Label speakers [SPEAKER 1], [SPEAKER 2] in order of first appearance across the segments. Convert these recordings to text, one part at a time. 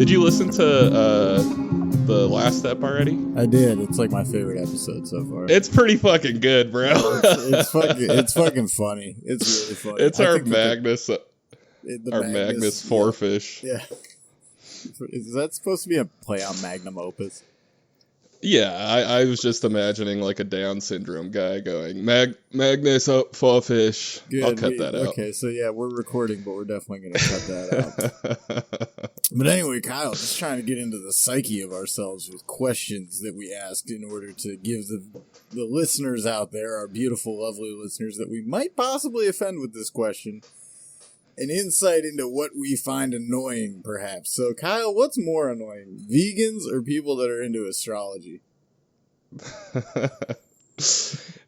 [SPEAKER 1] Did you listen to the last step already?
[SPEAKER 2] I did. It's like my favorite episode so far.
[SPEAKER 1] It's pretty fucking good, bro.
[SPEAKER 2] It's fucking funny. It's really funny.
[SPEAKER 1] It's our Magnus, Magnus four-fish.
[SPEAKER 2] Yeah. Is that supposed to be a play on magnum opus?
[SPEAKER 1] Yeah, I was just imagining like a Down syndrome guy going, Magnus four-fish. I'll cut that out.
[SPEAKER 2] Okay, so yeah, we're recording, but we're definitely going to cut that out. But anyway, Kyle, just trying to get into the psyche of ourselves with questions that we asked in order to give the listeners out there, our beautiful, lovely listeners, that we might possibly offend with this question, an insight into what we find annoying, perhaps. So, Kyle, what's more annoying, vegans or people that are into astrology?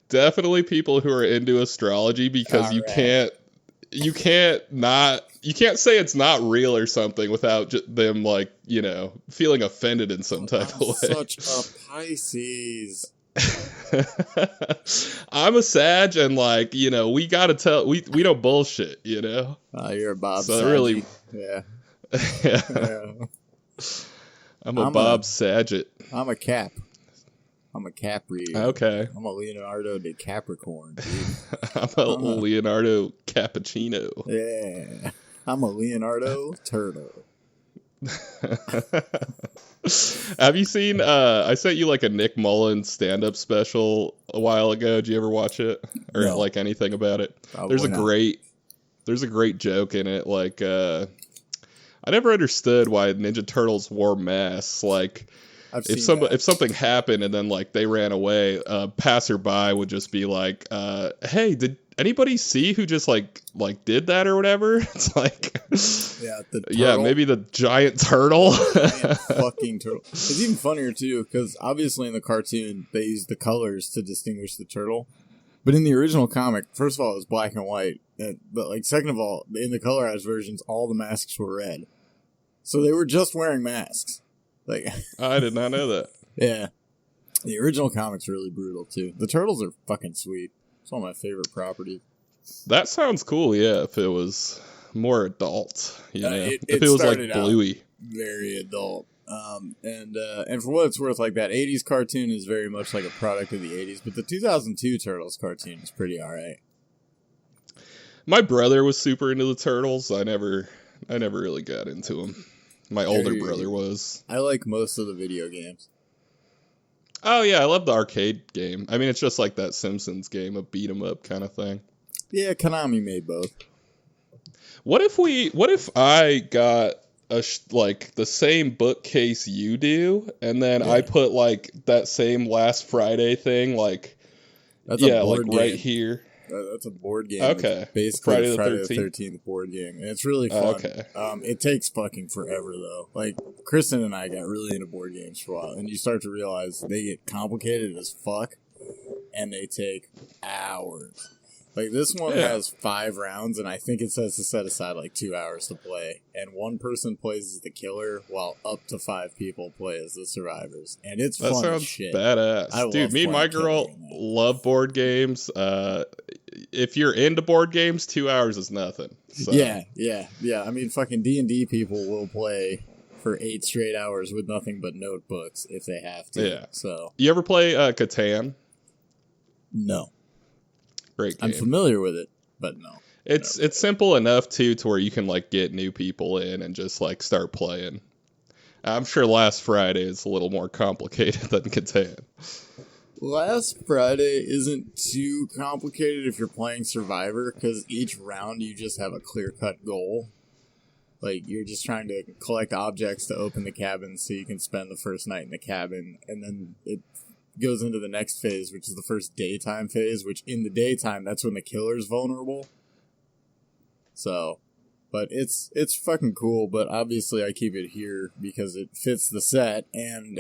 [SPEAKER 1] Definitely people who are into astrology, because you can't say it's not real or something without them, like, you know, feeling offended in some type of way.
[SPEAKER 2] Such a Pisces.
[SPEAKER 1] I'm a Sag, and like, you know, we gotta tell we don't bullshit, you know.
[SPEAKER 2] You're a Bob.
[SPEAKER 1] So
[SPEAKER 2] Sag.
[SPEAKER 1] really,
[SPEAKER 2] yeah.
[SPEAKER 1] I'm a Bob Saget.
[SPEAKER 2] I'm a Cap. I'm a Capri.
[SPEAKER 1] Okay.
[SPEAKER 2] I'm a Leonardo de Capricorn, dude.
[SPEAKER 1] I'm a Leonardo Cappuccino.
[SPEAKER 2] Yeah. I'm a Leonardo Turtle.
[SPEAKER 1] Have you seen I sent you like a Nick Mullen stand-up special a while ago? Did you ever watch it or
[SPEAKER 2] No.
[SPEAKER 1] like anything about it? There's a great joke in it, like I never understood why Ninja Turtles wore masks. Like if something happened and then like they ran away, passerby would just be like, hey, did anybody see who just like did that or whatever? It's like, maybe the giant turtle.
[SPEAKER 2] Giant fucking turtle. It's even funnier too, because obviously in the cartoon they use the colors to distinguish the turtle, but in the original comic, first of all, it was black and white, but like second of all, in the colorized versions, all the masks were red, so they were just wearing masks. Like,
[SPEAKER 1] I did not know that.
[SPEAKER 2] Yeah, the original comic's really brutal too. The turtles are fucking sweet. It's one of my favorite properties.
[SPEAKER 1] That sounds cool, yeah, if it was more adult, you know.
[SPEAKER 2] If
[SPEAKER 1] it was like Bluey.
[SPEAKER 2] Very adult. And for what it's worth, like that 80s cartoon is very much like a product of the 80s, but the 2002 Turtles cartoon is pretty alright.
[SPEAKER 1] My brother was super into the Turtles. I never really got into them. My older brother was.
[SPEAKER 2] I like most of the video games.
[SPEAKER 1] Oh yeah, I love the arcade game. I mean, it's just like that Simpsons game, a beat 'em up kind of thing.
[SPEAKER 2] Yeah, Konami made both.
[SPEAKER 1] What if I got like the same bookcase you do, and then I put like that same Last Friday thing, like right here.
[SPEAKER 2] That's a board game.
[SPEAKER 1] Okay.
[SPEAKER 2] It's basically
[SPEAKER 1] Friday the
[SPEAKER 2] 13th board game. And it's really fun.
[SPEAKER 1] Okay.
[SPEAKER 2] It takes fucking forever, though. Like, Kristen and I got really into board games for a while. And you start to realize they get complicated as fuck. And they take hours. Like, this one has 5 rounds, and I think it says to set aside, like, 2 hours to play. And one person plays as the killer, while up to 5 people play as the survivors. And it's fun as shit.
[SPEAKER 1] That sounds badass. Dude, me and my girl love board games. If you're into board games, 2 hours is nothing. So.
[SPEAKER 2] Yeah. I mean, fucking D&D people will play for 8 straight hours with nothing but notebooks if they have to. Yeah. So,
[SPEAKER 1] you ever play Catan?
[SPEAKER 2] No.
[SPEAKER 1] Great game.
[SPEAKER 2] I'm familiar with it, but no.
[SPEAKER 1] It's simple enough too to where you can like get new people in and just like start playing. I'm sure Last Friday is a little more complicated than Catan.
[SPEAKER 2] Last Friday isn't too complicated if you're playing Survivor, because each round you just have a clear-cut goal. Like, you're just trying to collect objects to open the cabin so you can spend the first night in the cabin, and then it goes into the next phase, which is the first daytime phase, which in the daytime, that's when the killer's vulnerable. So, but it's fucking cool, but obviously I keep it here because it fits the set, and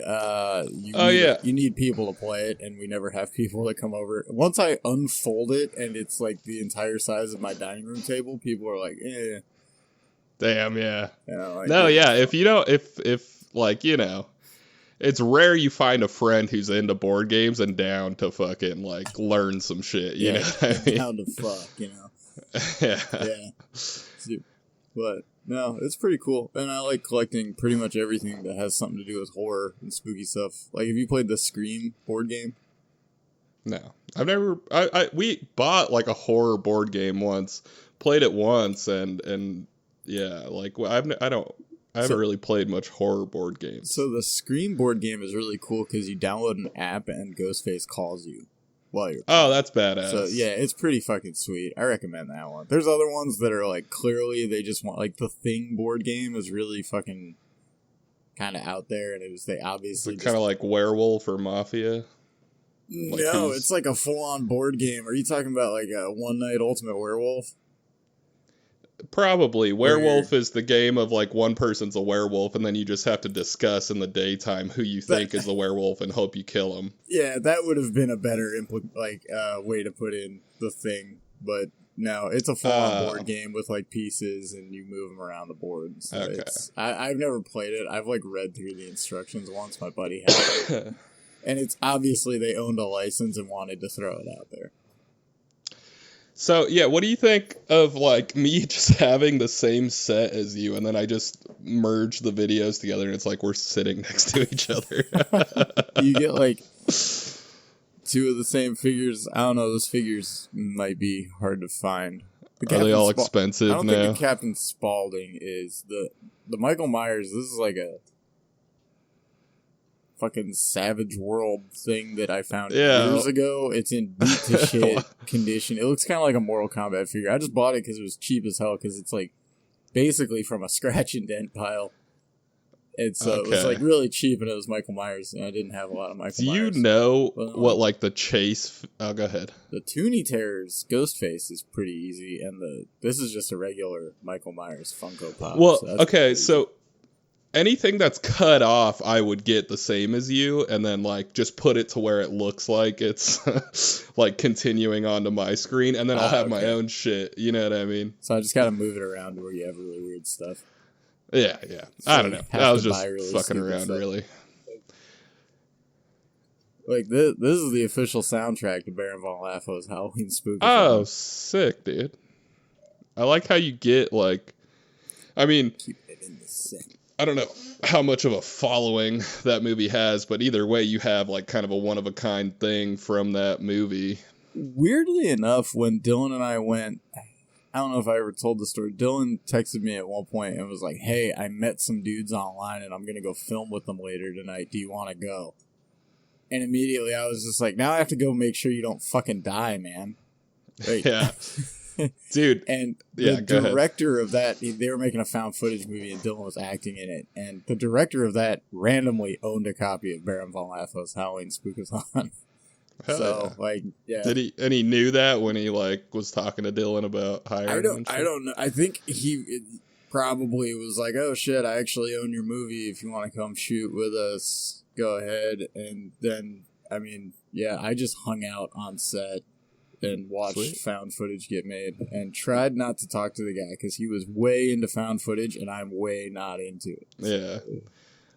[SPEAKER 2] you need people to play it, and we never have people that come over. Once I unfold it, and it's like the entire size of my dining room table, people are like, eh.
[SPEAKER 1] Damn, yeah.
[SPEAKER 2] Like,
[SPEAKER 1] if you don't, if like, you know, it's rare you find a friend who's into board games and down to fucking, like, learn some shit, you know what I mean?
[SPEAKER 2] Down to fuck, you know?
[SPEAKER 1] Yeah.
[SPEAKER 2] Yeah. But no, it's pretty cool. And I like collecting pretty much everything that has something to do with horror and spooky stuff. Like, have you played the Scream board game?
[SPEAKER 1] No. I've never... we bought, like, a horror board game once, played it once, and yeah, like, I haven't really played much horror board games.
[SPEAKER 2] So the Scream board game is really cool because you download an app and Ghostface calls you while you're playing.
[SPEAKER 1] Oh, that's badass.
[SPEAKER 2] So yeah, it's pretty fucking sweet. I recommend that one. There's other ones that are like clearly they just want, like the Thing board game is really fucking kind of out there, and they obviously
[SPEAKER 1] kind of like Werewolf or Mafia.
[SPEAKER 2] Like no, it's like a full-on board game. Are you talking about like a One Night Ultimate Werewolf?
[SPEAKER 1] Probably. Werewolf is the game of like one person's a werewolf, and then you just have to discuss in the daytime who you think is the werewolf and hope you kill him.
[SPEAKER 2] Yeah, that would have been a better way to put in the Thing, but no, it's a full-on board game with like pieces, and you move them around the board. So
[SPEAKER 1] okay.
[SPEAKER 2] I've never played it. I've like read through the instructions once. My buddy had it. And it's obviously they owned a license and wanted to throw it out there.
[SPEAKER 1] So, yeah, what do you think of, like, me just having the same set as you, and then I just merge the videos together, and it's like we're sitting next to each other?
[SPEAKER 2] You get, like, two of the same figures. I don't know, those figures might be hard to find.
[SPEAKER 1] Are they all expensive now?
[SPEAKER 2] I don't think the Captain Spaulding is. The Michael Myers, this is like a fucking Savage World thing that I found years ago. It's in beat to shit condition. It looks kind of like a Mortal Kombat figure. I just bought it because it was cheap as hell, because it's like basically from a scratch and dent pile. And so it was like really cheap, and it was Michael Myers, and I didn't have a lot of Michael Myers.
[SPEAKER 1] Do you know what like the chase... Oh, go ahead.
[SPEAKER 2] The Toonie Terrors Ghostface is pretty easy, and this is just a regular Michael Myers Funko Pop.
[SPEAKER 1] Well, so anything that's cut off, I would get the same as you, and then like just put it to where it looks like it's like continuing onto my screen, and then I'll have my own shit. You know what I mean?
[SPEAKER 2] So I just gotta move it around to where you have really weird stuff.
[SPEAKER 1] Yeah. So I don't know. I was just really fucking around, stuff. Really.
[SPEAKER 2] Like this is the official soundtrack to Baron von Laffo's Halloween Spooky.
[SPEAKER 1] Oh, sick, dude! I like how you get like, I mean,
[SPEAKER 2] keep it in the sync.
[SPEAKER 1] I don't know how much of a following that movie has, but either way, you have like kind of a one-of-a-kind thing from that movie.
[SPEAKER 2] Weirdly enough, when Dylan and I went, I don't know if I ever told the story, Dylan texted me at one point and was like, hey, I met some dudes online and I'm going to go film with them later tonight. Do you want to go? And immediately I was just like, now I have to go make sure you don't fucking die, man. Like,
[SPEAKER 1] yeah. Dude.
[SPEAKER 2] And the director of that, they were making a found footage movie and Dylan was acting in it. And the director of that randomly owned a copy of Baron von Laffo's Halloween Spookathon. So, like, yeah.
[SPEAKER 1] And he knew that when he, like, was talking to Dylan about hiring him?
[SPEAKER 2] I don't know. I think he probably was like, oh, shit, I actually own your movie. If you want to come shoot with us, go ahead. And then, I mean, yeah, I just hung out on set and watched found footage get made and tried not to talk to the guy because he was way into found footage and I'm way not into it.
[SPEAKER 1] Yeah.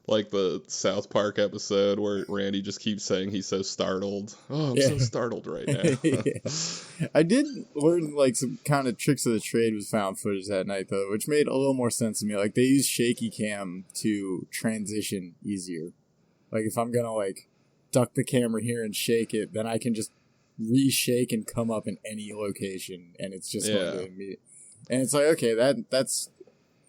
[SPEAKER 1] Like the South Park episode where Randy just keeps saying he's so startled. Oh, I'm so startled right now.
[SPEAKER 2] Yeah. I did learn like some kind of tricks of the trade with found footage that night though, which made a little more sense to me. Like they use shaky cam to transition easier. Like if I'm gonna like duck the camera here and shake it, then I can just reshake and come up in any location and it's just going to immediate. And it's like, okay, that's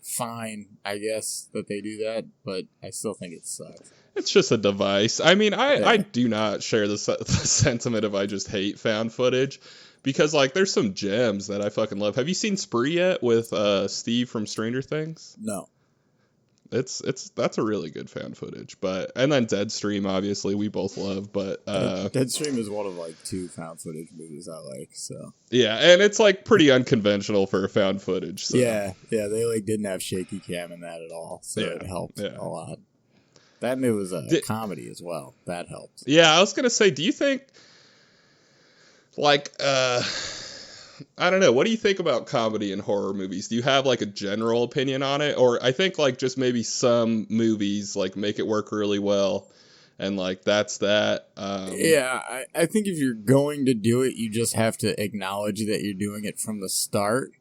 [SPEAKER 2] fine, I guess, that they do that, but I still think it sucks.
[SPEAKER 1] It's just a device. I mean, I do not share the sentiment of I just hate found footage because, like, there's some gems that I fucking love. Have you seen Spree yet with Steve from Stranger Things?
[SPEAKER 2] No.
[SPEAKER 1] That's a really good found footage, and then Deadstream obviously we both love, but
[SPEAKER 2] Deadstream is one of like two found footage movies I like, so
[SPEAKER 1] yeah, and it's like pretty unconventional for a found footage. So.
[SPEAKER 2] Yeah, they like didn't have shaky cam in that at all, so it helped a lot. That and it was a comedy as well. That helped.
[SPEAKER 1] Yeah, I was gonna say, do you think like I don't know. What do you think about comedy and horror movies? Do you have like a general opinion on it? Or I think like just maybe some movies like make it work really well and like that's that.
[SPEAKER 2] Yeah, I think if you're going to do it, you just have to acknowledge that you're doing it from the start.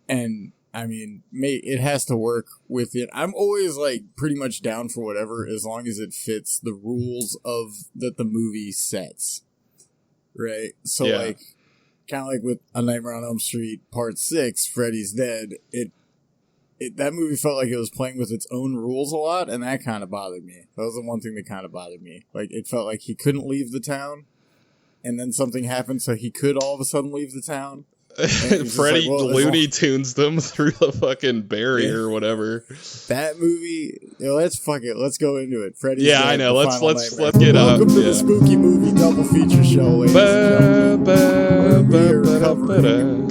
[SPEAKER 2] And I mean, it has to work with it. I'm always like pretty much down for whatever as long as it fits the rules that the movie sets. Right? So like kind of like with A Nightmare on Elm Street Part 6, Freddy's Dead, that movie felt like it was playing with its own rules a lot, and that kind of bothered me. That was the one thing that kind of bothered me. Like, it felt like he couldn't leave the town, and then something happened so he could all of a sudden leave the town.
[SPEAKER 1] Freddy Looney Tunes them through the fucking barrier or whatever.
[SPEAKER 2] That movie, let's go into it. Freddy's
[SPEAKER 1] Dead, I know. Let's get up.
[SPEAKER 2] Welcome to the Spooky Movie Double Feature Show, ladies and gentlemen.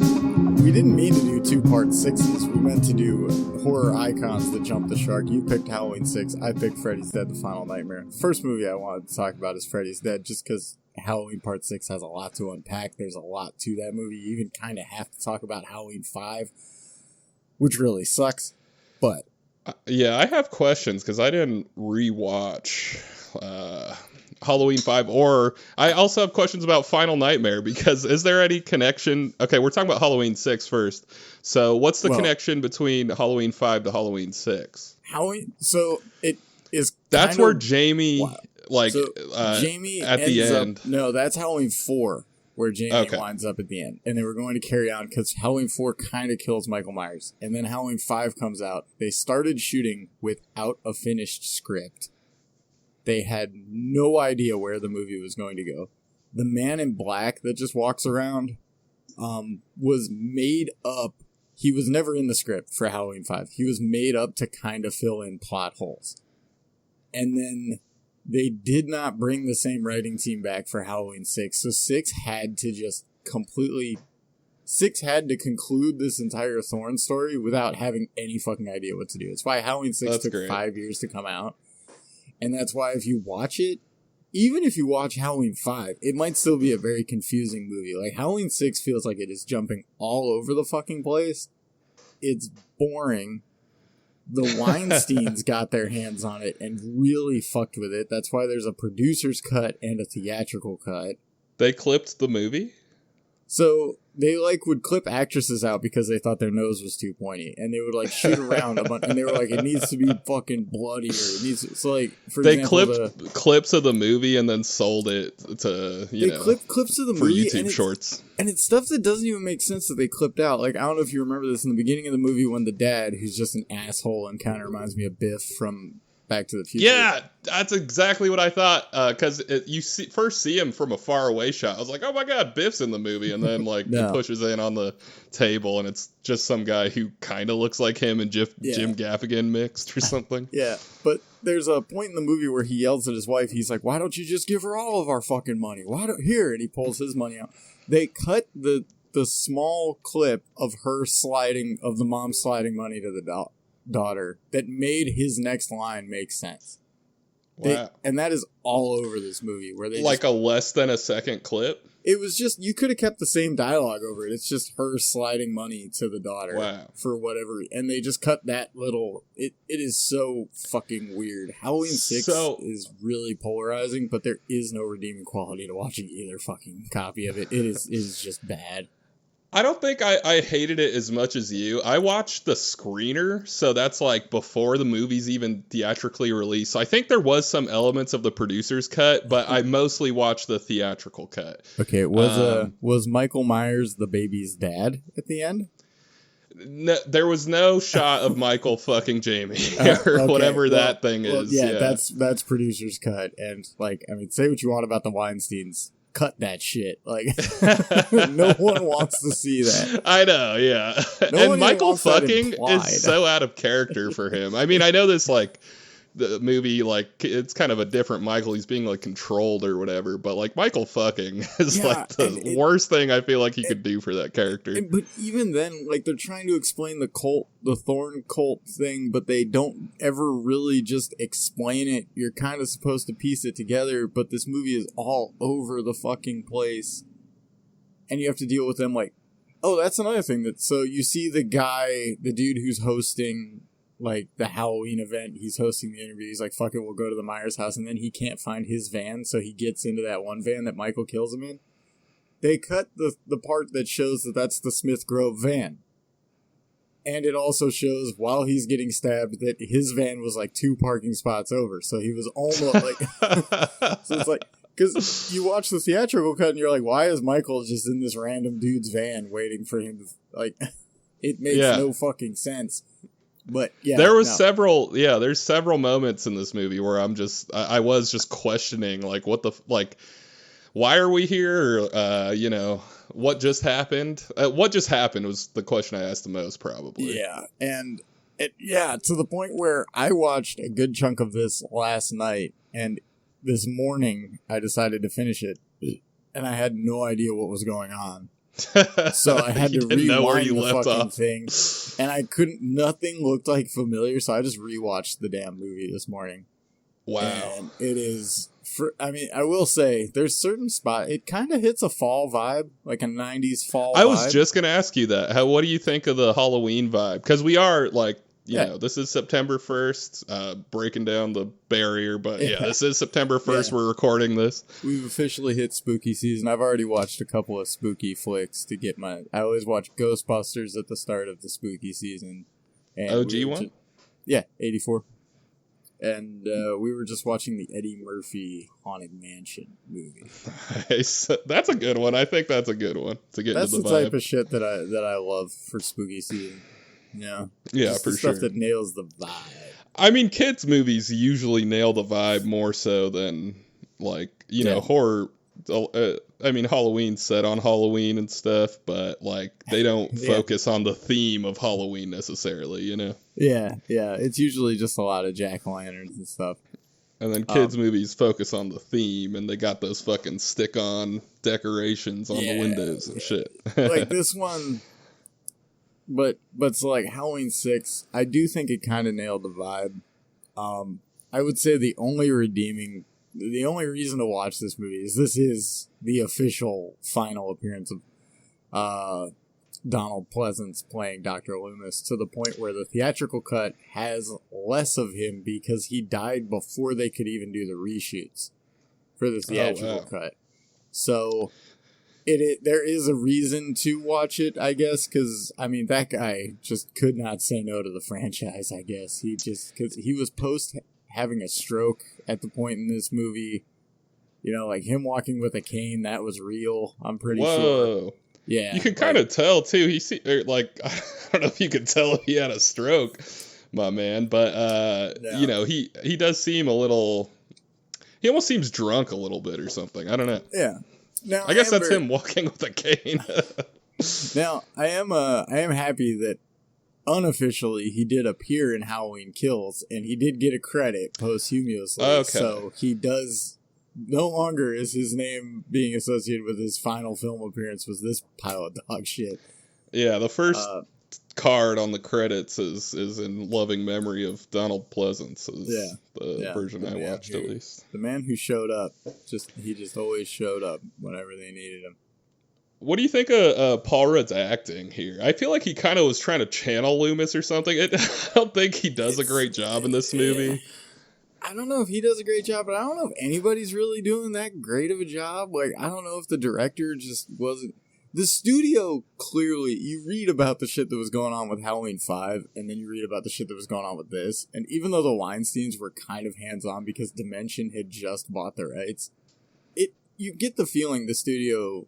[SPEAKER 2] We didn't mean to do 2-part 6s. We meant to do horror icons that jump the shark. You picked Halloween 6. I picked Freddy's Dead: The Final Nightmare. The first movie I wanted to talk about is Freddy's Dead, just because Halloween Part 6 has a lot to unpack. There's a lot to that movie. You even kind of have to talk about Halloween 5, which really sucks. But
[SPEAKER 1] yeah, I have questions because I didn't rewatch Halloween 5, or I also have questions about Final Nightmare, because is there any connection? Okay, we're talking about Halloween 6 first. So what's the connection between Halloween 5 to Halloween 6?
[SPEAKER 2] So it is
[SPEAKER 1] that's where Jamie,
[SPEAKER 2] Jamie
[SPEAKER 1] at the end.
[SPEAKER 2] No, that's Halloween 4, where Jamie winds up at the end. And they were going to carry on because Halloween 4 kind of kills Michael Myers. And then Halloween 5 comes out. They started shooting without a finished script. They had no idea where the movie was going to go. The man in black that just walks around was made up. He was never in the script for Halloween 5. He was made up to kind of fill in plot holes. And then they did not bring the same writing team back for Halloween 6. So 6 had to conclude this entire Thorn story without having any fucking idea what to do. It's why Halloween 6 took 5 years to come out. And that's why if you watch it, even if you watch Halloween 5, it might still be a very confusing movie. Like, Halloween 6 feels like it is jumping all over the fucking place. It's boring. The Weinsteins got their hands on it and really fucked with it. That's why there's a producer's cut and a theatrical cut.
[SPEAKER 1] They clipped the movie?
[SPEAKER 2] So they would clip actresses out because they thought their nose was too pointy, and they would shoot around a bunch, and they were like, it needs to be fucking bloodier. It needs to, so for
[SPEAKER 1] they
[SPEAKER 2] example,
[SPEAKER 1] clipped clips of the movie and then sold it to
[SPEAKER 2] clip clips of the
[SPEAKER 1] for
[SPEAKER 2] movie
[SPEAKER 1] YouTube shorts,
[SPEAKER 2] and it's stuff that doesn't even make sense that they clipped out. Like, I don't know if you remember this in the beginning of the movie when the dad, who's just an asshole and kind of reminds me of Biff from Back to the Future.
[SPEAKER 1] Yeah, that's exactly what I thought. Because you first see him from a far away shot. I was like, oh my god, Biff's in the movie, and then he pushes in on the table, and it's just some guy who kind of looks like him and Jim Gaffigan mixed or something.
[SPEAKER 2] Yeah, but there's a point in the movie where he yells at his wife. He's like, "Why don't you just give her all of our fucking money? Here?" And he pulls his money out. They cut the small clip of the mom sliding money to the daughter that made his next line make sense.
[SPEAKER 1] Wow.
[SPEAKER 2] And that is all over this movie, where they
[SPEAKER 1] a less than a second clip.
[SPEAKER 2] It was just, you could have kept the same dialogue over it. It's just her sliding money to the daughter for whatever, and they just cut that little. It is so fucking weird. Halloween 6 is really polarizing, but there is no redeeming quality to watching either fucking copy of it. It is just bad.
[SPEAKER 1] I don't think I hated it as much as you. I watched the screener, so that's before the movie's even theatrically released. So I think there was some elements of the producer's cut, but I mostly watched the theatrical cut.
[SPEAKER 2] Okay, was Michael Myers the baby's dad at the end?
[SPEAKER 1] No, there was no shot of Michael fucking Jamie or whatever that thing is.
[SPEAKER 2] Yeah, that's producer's cut, and say what you want about the Weinsteins. Cut that shit. No one wants to see that.
[SPEAKER 1] I know, yeah. And Michael fucking is so out of character for him. I mean, I know this, the movie, it's kind of a different Michael. He's being, controlled or whatever. But, Michael fucking is, the worst thing I feel like he could do for that character.
[SPEAKER 2] But even then, they're trying to explain the Thorn cult thing, but they don't ever really just explain it. You're kind of supposed to piece it together, but this movie is all over the fucking place. And you have to deal with them that's another thing. So you see the dude who's hosting the Halloween event, he's hosting the interview. He's like, fuck it, we'll go to the Myers house. And then he can't find his van, so he gets into that one van that Michael kills him in. They cut the part that shows that that's the Smith Grove van. And it also shows while he's getting stabbed that his van was like 2 parking spots over. So he was almost like... So it's like... Because you watch the theatrical cut and you're like, why is Michael just in this random dude's van waiting for him to... Like, it makes no fucking sense. But yeah,
[SPEAKER 1] there's several moments in this movie where I was just questioning, like, why are we here? Or, what just happened? What just happened was the question I asked the most, probably.
[SPEAKER 2] Yeah, and to the point where I watched a good chunk of this last night, and this morning I decided to finish it, and I had no idea what was going on. So I had to rewind the fucking thing, and I couldn't. Nothing looked like familiar, so I just rewatched the damn movie this morning.
[SPEAKER 1] Wow,
[SPEAKER 2] and it is. I will say there's certain spot. It kind of hits a fall vibe, like a '90s fall.
[SPEAKER 1] I was just gonna ask you that. What do you think of the Halloween vibe? Because we are like. This is September 1st, breaking down the barrier, but this is September 1st, we're recording this.
[SPEAKER 2] We've officially hit spooky season. I've already watched a couple of spooky flicks to get I always watch Ghostbusters at the start of the spooky season. And
[SPEAKER 1] OG one?
[SPEAKER 2] 84. And we were just watching the Eddie Murphy Haunted Mansion movie.
[SPEAKER 1] Nice. That's a good one. I think that's a good one.
[SPEAKER 2] That's the type of shit that I love for spooky season. Yeah,
[SPEAKER 1] for
[SPEAKER 2] the stuff that nails the vibe.
[SPEAKER 1] I mean, kids' movies usually nail the vibe more so than like horror. I mean, Halloween's set on Halloween and stuff, but like they don't focus on the theme of Halloween necessarily.
[SPEAKER 2] Yeah, it's usually just a lot of jack-o'-lanterns and stuff.
[SPEAKER 1] And then kids' movies focus on the theme, and they got those fucking stick-on decorations on the windows and shit.
[SPEAKER 2] Like this one. But so like Halloween 6, I do think it kind of nailed the vibe. I would say the only reason to watch this movie is this is the official final appearance of Donald Pleasance playing Dr. Loomis, to the point where the theatrical cut has less of him because he died before they could even do the reshoots for the theatrical cut. So... There is a reason to watch it, I guess, because, I mean, that guy just could not say no to the franchise, I guess. Because he was having a stroke at the point in this movie. Like him walking with a cane, that was real, I'm pretty sure. Yeah.
[SPEAKER 1] You can kind of tell, too. I don't know if you could tell if he had a stroke, my man, but, he does seem a little... He almost seems drunk a little bit or something. I don't know.
[SPEAKER 2] Yeah. Now,
[SPEAKER 1] I guess that's him walking with a cane.
[SPEAKER 2] Now, I am happy that unofficially he did appear in Halloween Kills, and he did get a credit posthumously. Okay. So he does no longer is his name being associated with his final film appearance was this pile of dog shit.
[SPEAKER 1] Yeah, the first card on the credits is in loving memory of Donald Pleasance. The version I watched, at least.
[SPEAKER 2] The man who showed up, he just always showed up whenever they needed him.
[SPEAKER 1] What do you think of Paul Rudd's acting here? I feel like he kind of was trying to channel Loomis or something. I don't think he does a great job in this movie.
[SPEAKER 2] I don't know if he does a great job, but I don't know if anybody's really doing that great of a job. Like, I don't know if the director just wasn't... The studio, clearly, you read about the shit that was going on with Halloween 5, and then you read about the shit that was going on with this, and even though the Weinsteins were kind of hands-on because Dimension had just bought the rights, you get the feeling the studio,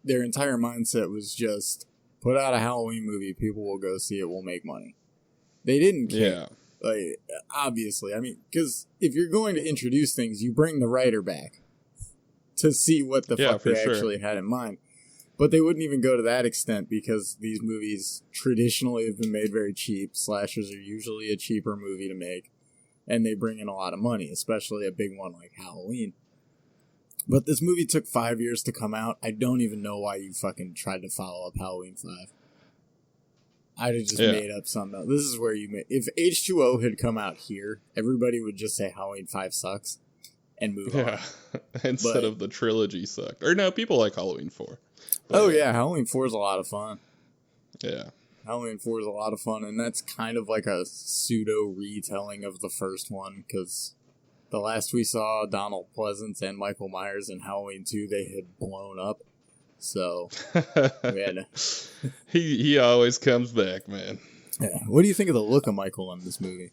[SPEAKER 2] their entire mindset was just, put out a Halloween movie, people will go see it, we'll make money. They didn't care.
[SPEAKER 1] Yeah.
[SPEAKER 2] Like, obviously, I mean, because if you're going to introduce things, you bring the writer back to see what the fuck they actually had in mind. But they wouldn't even go to that extent because these movies traditionally have been made very cheap. Slashers are usually a cheaper movie to make, and they bring in a lot of money, especially a big one like Halloween. But this movie took 5 years to come out. I don't even know why you fucking tried to follow up Halloween 5. I'd have just made up something else. This is where if H2O had come out here, everybody would just say Halloween 5 sucks and move on.
[SPEAKER 1] Instead of the trilogy sucked. Or no, people like Halloween 4.
[SPEAKER 2] But, Halloween 4 is a lot of fun.
[SPEAKER 1] Yeah.
[SPEAKER 2] Halloween 4 is a lot of fun, and that's kind of like a pseudo-retelling of the first one, because the last we saw Donald Pleasance and Michael Myers in Halloween 2, they had blown up. So, man.
[SPEAKER 1] he always comes back, man.
[SPEAKER 2] Yeah. What do you think of the look of Michael in this movie?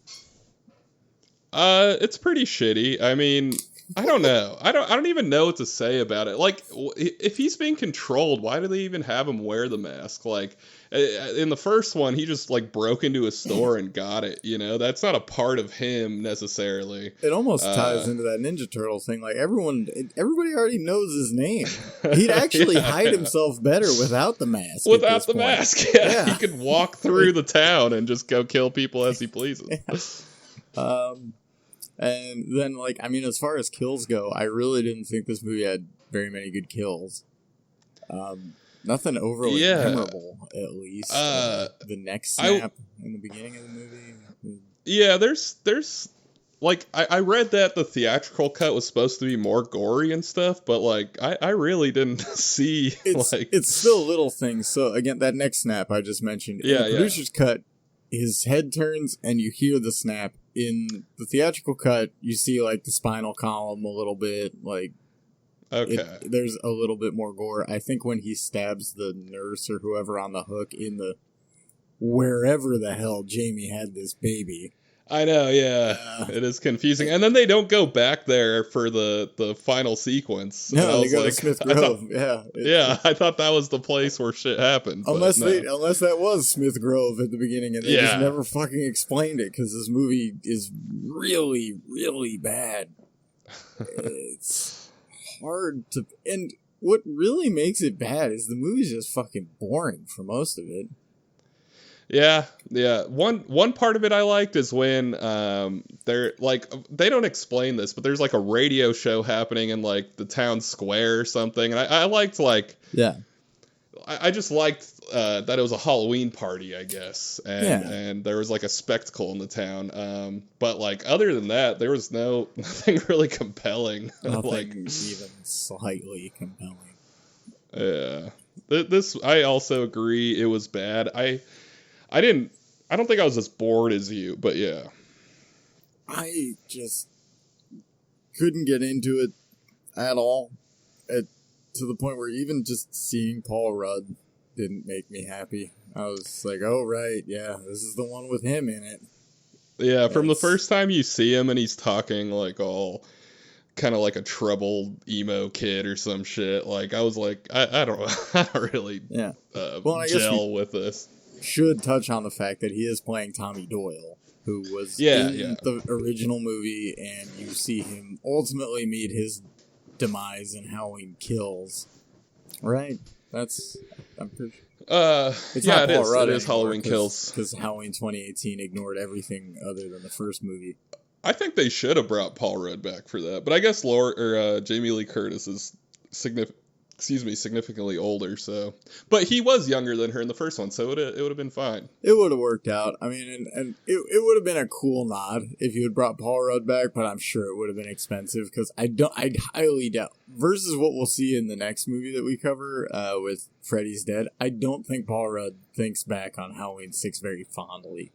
[SPEAKER 1] It's pretty shitty. I mean, I don't know. I don't even know what to say about it. Like, if he's being controlled, why do they even have him wear the mask? Like, in the first one, he just like broke into a store and got it. You know, that's not a part of him necessarily.
[SPEAKER 2] It almost ties into that Ninja Turtle thing. Like everybody already knows his name. He'd actually hide himself better without the mask.
[SPEAKER 1] Without the mask, yeah, he could walk through the town and just go kill people as he pleases.
[SPEAKER 2] And then, like, I mean, as far as kills go, I really didn't think this movie had very many good kills. Nothing overly memorable, at least. The neck snap in the beginning of the movie.
[SPEAKER 1] Yeah, there's like, I read that the theatrical cut was supposed to be more gory and stuff, but, like, I really didn't see,
[SPEAKER 2] It's still little things. So, again, that neck snap I just mentioned. In the producer's cut, his head turns and you hear the snap. In the theatrical cut, you see, like, the spinal column a little bit, like, there's a little bit more gore. I think when he stabs the nurse or whoever on the hook in the wherever the hell Jamie had this baby.
[SPEAKER 1] I know, yeah. It is confusing. And then they don't go back there for the final sequence.
[SPEAKER 2] No, they go to Smith Grove.
[SPEAKER 1] I thought that was the place where shit happened.
[SPEAKER 2] Unless that was Smith Grove at the beginning and they just never fucking explained it because this movie is really, really bad. It's hard to... And what really makes it bad is the movie's just fucking boring for most of it.
[SPEAKER 1] Yeah. One part of it I liked is when they're like, they don't explain this, but there's like a radio show happening in like the town square or something, and I liked like I just liked that it was a Halloween party, I guess, and there was like a spectacle in the town. But like other than that, there was nothing really compelling.
[SPEAKER 2] Nothing like even slightly compelling.
[SPEAKER 1] Yeah, this I also agree it was bad. I don't think I was as bored as you, but yeah.
[SPEAKER 2] I just couldn't get into it at all. To the point where even just seeing Paul Rudd didn't make me happy. I was like, oh, right, yeah, this is the one with him in it.
[SPEAKER 1] Yeah, from the first time you see him and he's talking like all kind of like a troubled emo kid or some shit, like I was like, I don't really gel with this.
[SPEAKER 2] Should touch on the fact that he is playing Tommy Doyle, who was in the original movie, and you see him ultimately meet his demise in Halloween Kills. Right? I'm pretty sure.
[SPEAKER 1] It is Halloween Kills.
[SPEAKER 2] Because Halloween 2018 ignored everything other than the first movie.
[SPEAKER 1] I think they should have brought Paul Rudd back for that, but I guess Jamie Lee Curtis is significantly older, so. But he was younger than her in the first one, so it would have been fine.
[SPEAKER 2] It would have worked out. I mean, and it would have been a cool nod if you had brought Paul Rudd back, but I'm sure it would have been expensive, because I'd highly doubt, versus what we'll see in the next movie that we cover with Freddy's Dead, I don't think Paul Rudd thinks back on Halloween 6 very fondly.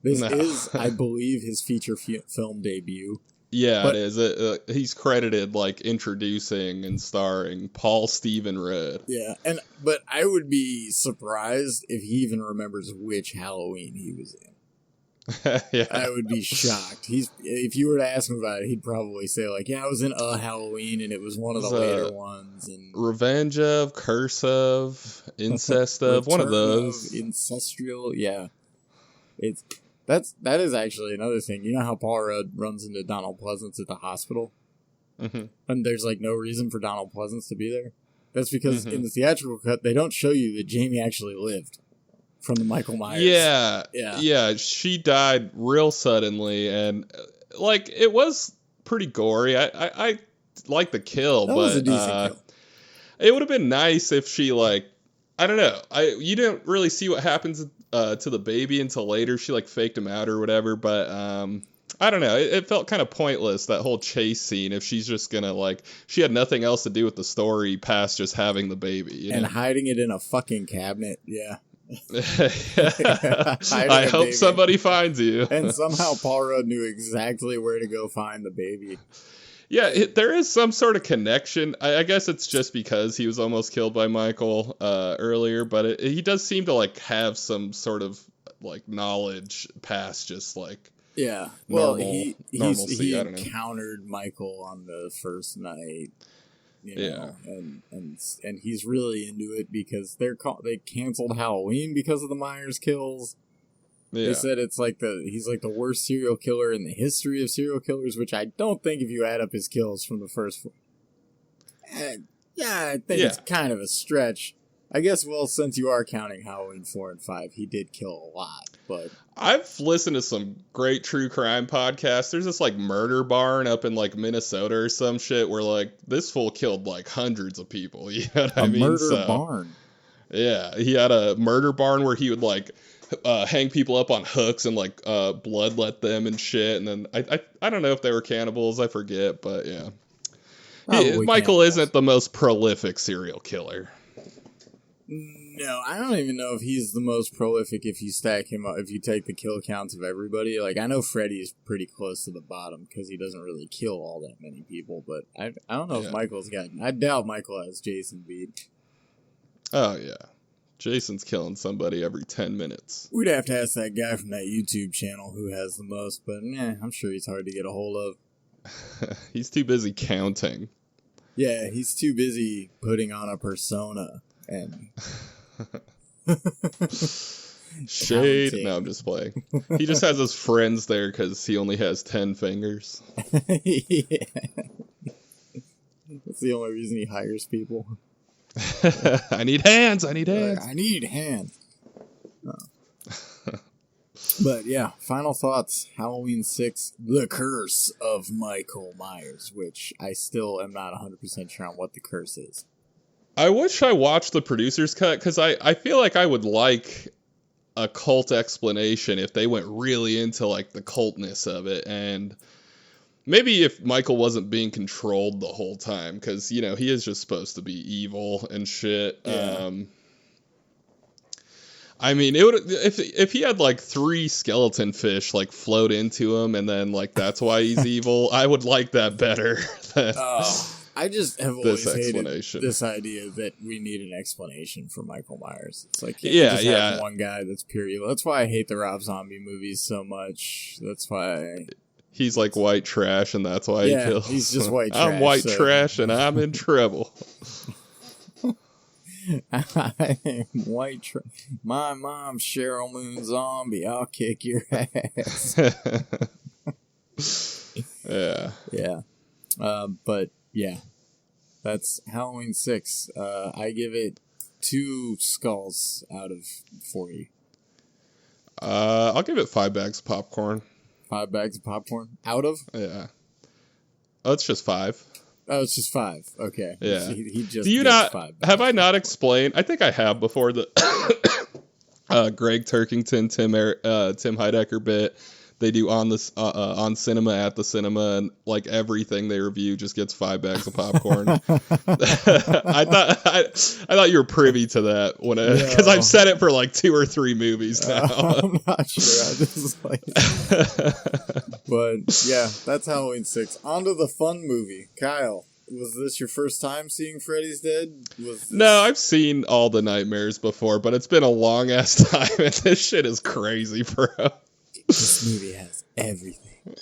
[SPEAKER 2] This is, I believe, his feature film debut.
[SPEAKER 1] Yeah, it is. He's credited like introducing and starring Paul Stephen Rudd.
[SPEAKER 2] Yeah, but I would be surprised if he even remembers which Halloween he was in.
[SPEAKER 1] Yeah.
[SPEAKER 2] I would be shocked. If you were to ask him about it, he'd probably say like, "Yeah, I was in a Halloween, and it was one of the later ones." And
[SPEAKER 1] Revenge of, Curse of, Incest of, one of those.
[SPEAKER 2] Incestual, yeah. That is actually another thing. You know how Paul Rudd runs into Donald Pleasance at the hospital? Mm-hmm. And there's like no reason for Donald Pleasance to be there? That's because in the theatrical cut, they don't show you that Jamie actually lived from the Michael Myers.
[SPEAKER 1] Yeah, she died real suddenly, and like it was pretty gory. I like the kill, but
[SPEAKER 2] was a decent kill.
[SPEAKER 1] It would have been nice if she like, I don't know. You didn't really see what happens to the baby until later. She like faked him out or whatever, but I don't know. It felt kind of pointless, that whole chase scene, if she's just gonna like, she had nothing else to do with the story past just having the baby and
[SPEAKER 2] hiding it in a fucking cabinet. Yeah.
[SPEAKER 1] I hope somebody finds you.
[SPEAKER 2] And somehow Paul Rudd knew exactly where to go find the baby.
[SPEAKER 1] Yeah, there is some sort of connection. I guess it's just because he was almost killed by Michael earlier, but he does seem to like have some sort of like knowledge past just like
[SPEAKER 2] normalcy. He
[SPEAKER 1] I don't know.
[SPEAKER 2] encountered Michael on the first night, and he's really into it because they canceled Halloween because of the Myers kills. Yeah. They said he's like the worst serial killer in the history of serial killers, which I don't think if you add up his kills from the first one. I think it's kind of a stretch. I guess, well, since you are counting Halloween 4 and 5, he did kill a lot, but...
[SPEAKER 1] I've listened to some great true crime podcasts. There's this, like, murder barn up in, like, Minnesota or some shit where, like, this fool killed, like, hundreds of people, you know what I mean?
[SPEAKER 2] A murder barn?
[SPEAKER 1] Yeah, he had a murder barn where he would, like... hang people up on hooks and like bloodlet them and shit, and then I don't know if they were cannibals, I forget, but yeah. Michael isn't the most prolific serial killer.
[SPEAKER 2] No, I don't even know if he's the most prolific if you stack him up, if you take the kill counts of everybody. Like, I know Freddy is pretty close to the bottom because he doesn't really kill all that many people, but I don't know if Michael's gotten... I doubt Michael has Jason beat.
[SPEAKER 1] Oh, yeah. Jason's killing somebody every 10 minutes.
[SPEAKER 2] We'd have to ask that guy from that YouTube channel who has the most, but I'm sure he's hard to get a hold of.
[SPEAKER 1] He's too busy counting.
[SPEAKER 2] Yeah, he's too busy putting on a persona and...
[SPEAKER 1] Shade. Counting. No, I'm just playing. He just has his friends there because he only has 10 fingers.
[SPEAKER 2] Yeah. That's the only reason he hires people.
[SPEAKER 1] I need hands.
[SPEAKER 2] I need hands. Oh. But yeah, final thoughts. Halloween 6, The Curse of Michael Myers, which I still am not 100% sure on what the curse is.
[SPEAKER 1] I wish I watched the producer's cut because I feel like I would like a cult explanation if they went really into like the cultness of it, and maybe if Michael wasn't being controlled the whole time, because, you know, he is just supposed to be evil and shit. Yeah. I mean, it would if he had like 3 skeleton fish like float into him, and then like that's why he's evil. I would like that better.
[SPEAKER 2] I just have always hated this idea that we need an explanation for Michael Myers. It's like have one guy that's pure evil. That's why I hate the Rob Zombie movies so much. That's why.
[SPEAKER 1] He's like white trash, and that's why he kills.
[SPEAKER 2] He's just white trash.
[SPEAKER 1] I'm white trash, and I'm in trouble.
[SPEAKER 2] I am white trash. My mom's Cheryl Moon Zombie. I'll kick your ass.
[SPEAKER 1] Yeah.
[SPEAKER 2] Yeah. But, yeah. That's Halloween 6. I give it 2 skulls out of 40.
[SPEAKER 1] I'll give it 5 bags of popcorn.
[SPEAKER 2] 5 bags of popcorn? Out of?
[SPEAKER 1] Yeah. Oh, it's just 5.
[SPEAKER 2] Oh, it's just 5. Okay.
[SPEAKER 1] Yeah.
[SPEAKER 2] He just
[SPEAKER 1] Do you not... 5 have I not explained... I think I have before the Greg Turkington, Tim Heidecker bit. They do on cinema at the cinema, and like everything they review just gets 5 bags of popcorn. I thought you were privy to that because I've said it for like 2 or 3 movies now.
[SPEAKER 2] I'm not sure. But yeah, that's Halloween 6. On to the fun movie. Kyle, was this your first time seeing Freddy's Dead?
[SPEAKER 1] No, I've seen all the Nightmares before, but it's been a long ass time, and this shit is crazy, bro.
[SPEAKER 2] This movie has everything.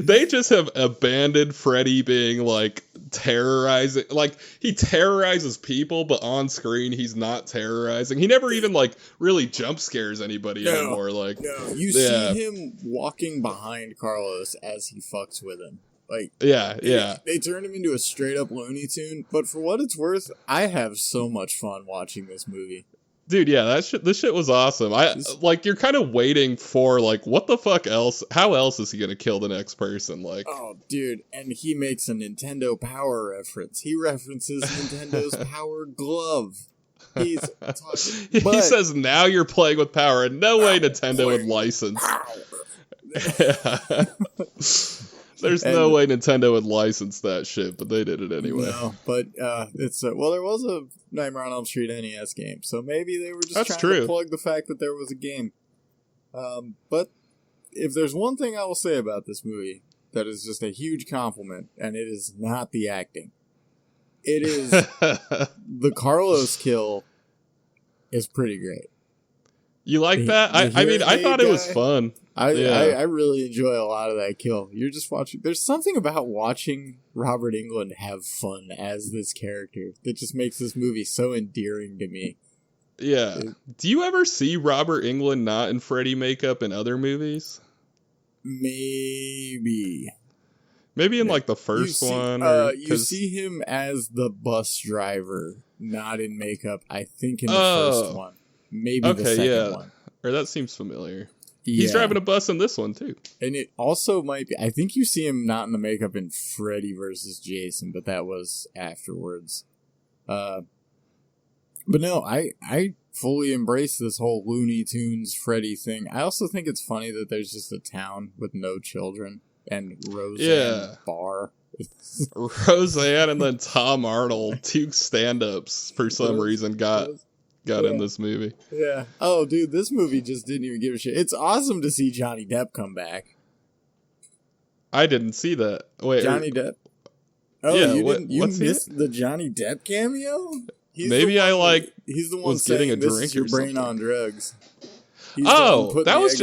[SPEAKER 1] They just have abandoned Freddy being like terrorizing. Like, he terrorizes people, but on screen he's not terrorizing. He never even like really jump scares anybody anymore. Like,
[SPEAKER 2] you see him walking behind Carlos as he fucks with him. Like, they turned him into a straight up Looney Tune. But for what it's worth, I have so much fun watching this movie.
[SPEAKER 1] Dude, yeah, this shit was awesome. You're kind of waiting for, like, what the fuck else? How else is he gonna kill the next person? Like,
[SPEAKER 2] oh, dude, and he makes a Nintendo Power reference. He references Nintendo's Power Glove. He
[SPEAKER 1] says, now you're playing with power, and no way Nintendo would license. There's no way Nintendo would license that shit, but they did it anyway.
[SPEAKER 2] No, but it's there was a Nightmare on Elm Street NES game, so maybe they were just trying to plug the fact that there was a game. But if there's one thing I will say about this movie, that is just a huge compliment, and it is not the acting. It is the Carlos kill is pretty great.
[SPEAKER 1] You like that? I mean, I thought it was fun.
[SPEAKER 2] I really enjoy a lot of that kill. You're just watching. There's something about watching Robert Englund have fun as this character that just makes this movie so endearing to me.
[SPEAKER 1] Yeah. Do you ever see Robert Englund not in Freddy makeup in other movies?
[SPEAKER 2] Maybe
[SPEAKER 1] in like the first one.
[SPEAKER 2] You see him as the bus driver, not in makeup. I think in the first one. Maybe the second one.
[SPEAKER 1] Or that seems familiar. Yeah. He's driving a bus in this one, too.
[SPEAKER 2] And it also might be... I think you see him not in the makeup in Freddy versus Jason, but that was afterwards. But no, I fully embrace this whole Looney Tunes Freddy thing. I also think it's funny that there's just a town with no children and Roseanne Barr.
[SPEAKER 1] Roseanne and then Tom Arnold, two stand-ups for some reason got in this movie.
[SPEAKER 2] Yeah. Oh, dude, this movie just didn't even give a shit. It's awesome to see Johnny Depp come back.
[SPEAKER 1] I didn't see that. Wait,
[SPEAKER 2] Johnny Depp? Oh, yeah, you missed the Johnny Depp cameo?
[SPEAKER 1] He's the one
[SPEAKER 2] was
[SPEAKER 1] getting a drink
[SPEAKER 2] this is your
[SPEAKER 1] or
[SPEAKER 2] brain
[SPEAKER 1] something.
[SPEAKER 2] On drugs.
[SPEAKER 1] That was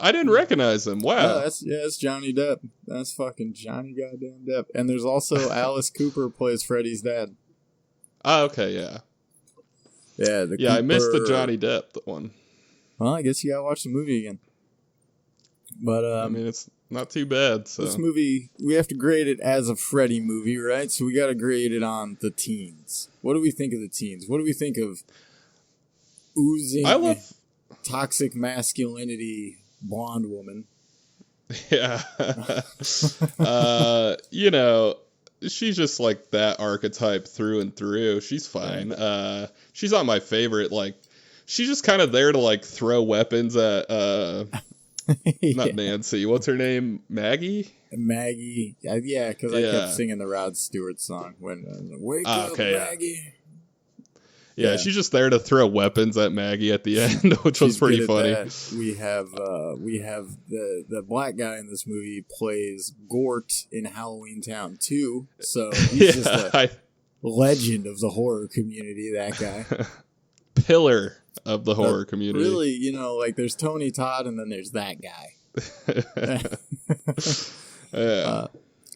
[SPEAKER 1] I didn't recognize him. Wow.
[SPEAKER 2] It's Johnny Depp. That's fucking Johnny goddamn Depp. And there's also Alice Cooper plays Freddy's dad.
[SPEAKER 1] Oh, okay, yeah.
[SPEAKER 2] Yeah,
[SPEAKER 1] I missed the Johnny Depp one.
[SPEAKER 2] Well, I guess you gotta watch the movie again. But
[SPEAKER 1] I mean, it's not too bad. So
[SPEAKER 2] this movie, we have to grade it as a Freddy movie, right? So we gotta grade it on the teens. What do we think of the teens? What do we think of oozing toxic masculinity blonde woman?
[SPEAKER 1] Yeah. She's just like that archetype through and through. She's fine. She's not my favorite. Like, she's just kind of there to like throw weapons at not Nancy. What's her name? Maggie?
[SPEAKER 2] Maggie. Yeah, because I kept singing the Rod Stewart song when wake up, Maggie.
[SPEAKER 1] Yeah, she's just there to throw weapons at Maggie at the end, which was pretty funny.
[SPEAKER 2] We have the black guy in this movie plays Gort in Halloween Town 2, so he's just a legend of the horror community, that guy.
[SPEAKER 1] Pillar of the horror community.
[SPEAKER 2] Really, like there's Tony Todd and then there's that guy.